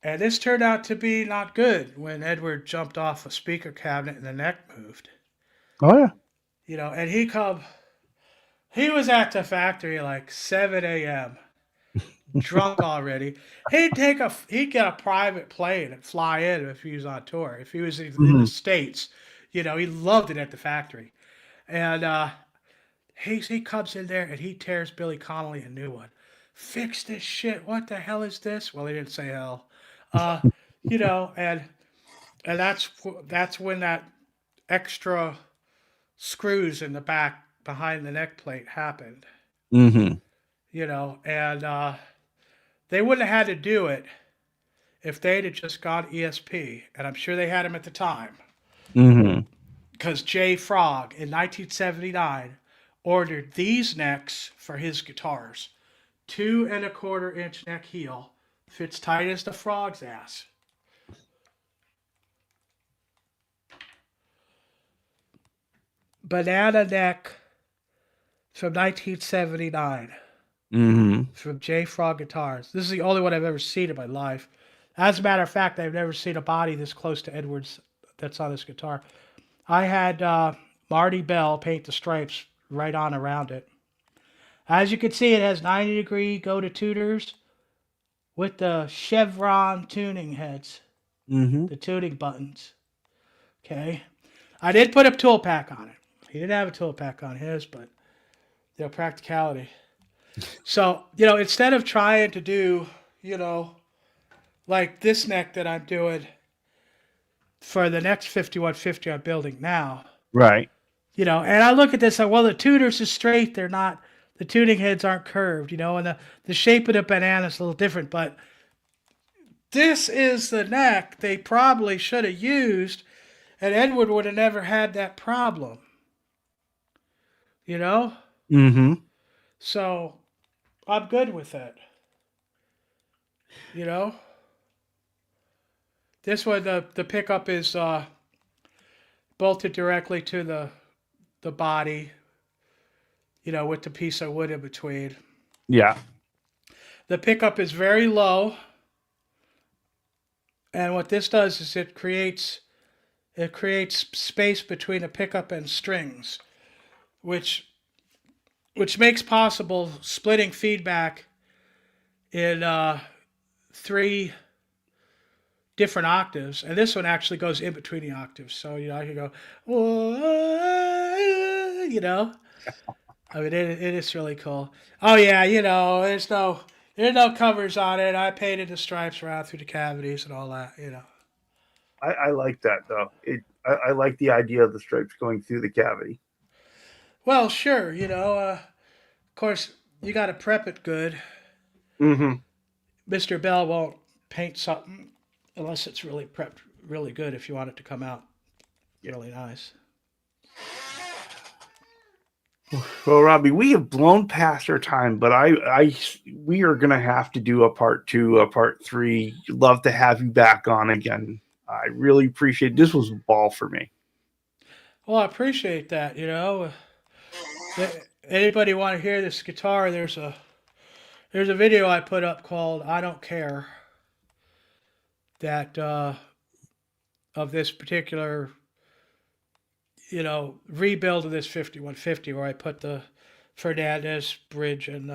And this turned out to be not good when Edward jumped off a speaker cabinet and the neck moved. Oh yeah. And he was at the factory like 7 a.m. drunk already. He'd get a private plane and fly in if he was on tour. If he was in the States, he loved it at the factory. And he comes in there and he tears Billy Connolly a new one. Fix this shit. What the hell is this? Well, he didn't say hell. And that's when that extra screws in the back behind the neck plate happened. Mm-hmm. And they wouldn't have had to do it if they'd have just got ESP, and I'm sure they had him at the time. Mm-hmm. Because Jay Frog in 1979 ordered these necks for his guitars. 2¼ inch neck heel, fits tight as the frog's ass. Banana neck from 1979. Mm-hmm. From J Frog Guitars. This is the only one I've ever seen in my life. As a matter of fact, I've never seen a body this close to Edward's that's on this guitar. I had Marty Bell paint the stripes right on around it. As you can see, it has 90-degree go-to tuners with the chevron tuning heads, the tuning buttons. Okay. I did put a tool pack on it. He didn't have a tool pack on his, but practicality. So, instead of trying to do, like this neck that I'm doing for the next 5150 I'm building now. Right. And I look at this, like, well, the tuners are straight. They're The tuning heads aren't curved, and the shape of the banana is a little different. But this is the neck they probably should have used, and Edward would have never had that problem. Mm-hmm. So I'm good with it. You know. This one, the pickup is bolted directly to the body, with the piece of wood in between. Yeah. The pickup is very low, and what this does is it creates space between the pickup and strings, which makes possible splitting feedback in 3 different octaves, and this one actually goes in between the octaves. So I can go, I mean, it is really cool. Oh yeah, there's no covers on it. I painted the stripes around through the cavities and all that. I like that though. I like the idea of the stripes going through the cavity. Well, sure, of course you got to prep it good. Mm-hmm. Mr. Bell won't paint something unless it's really prepped really good if you want it to come out really nice. Well, Robbie, we have blown past our time, but we are going to have to do a part 2, a part 3. Love to have you back on again. I really appreciate it. This was a ball for me. Well, I appreciate that. Anybody want to hear this guitar? There's a video I put up called "I Don't Care." That of this particular rebuild of this 5150, where I put the Fernandez bridge and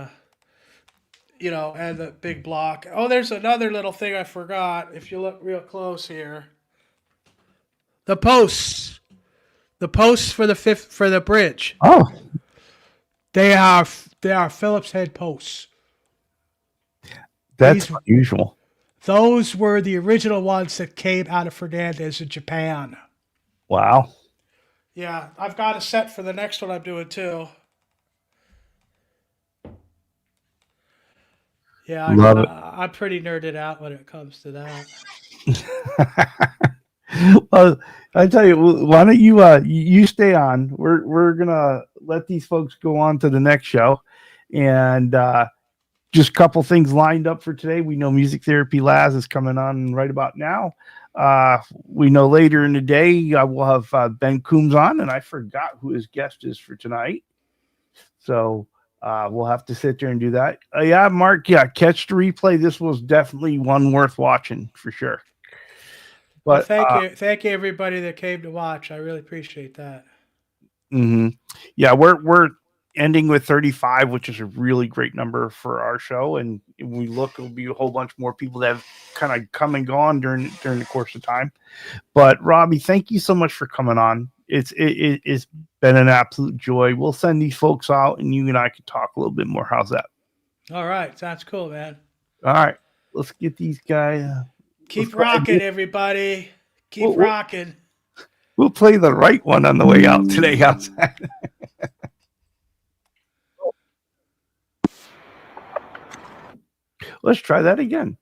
and the big block. Oh, there's another little thing I forgot. If you look real close here, the posts for the bridge. Oh, they are Phillips head posts. That's unusual. Those were the original ones that came out of Fernandez in Japan. Wow. Yeah, I've got a set for the next one I'm doing too. Yeah, I'm pretty nerded out when it comes to that. Well, I tell you, why don't you stay on? We're gonna let these folks go on to the next show, and just a couple things lined up for today. We know Music Therapy Laz is coming on right about now. We know later in the day we'll have Ben Coombs on, and I forgot who his guest is for tonight. So we'll have to sit there and do that. Yeah, Mark, catch the replay. This was definitely one worth watching for sure. But well, thank you everybody that came to watch. I really appreciate that. Mm-hmm. Yeah, we're ending with 35, which is a really great number for our show. And we look, it'll be a whole bunch more people that have kind of come and gone during the course of time. But Robbie, thank you so much for coming on. It's been an absolute joy. We'll send these folks out, and you and I can talk a little bit more. How's that? All right, sounds cool, man. All right, let's get these guys. Keep rocking, everybody. Keep rocking. We'll play the right one on the way out today. How's that? Let's try that again.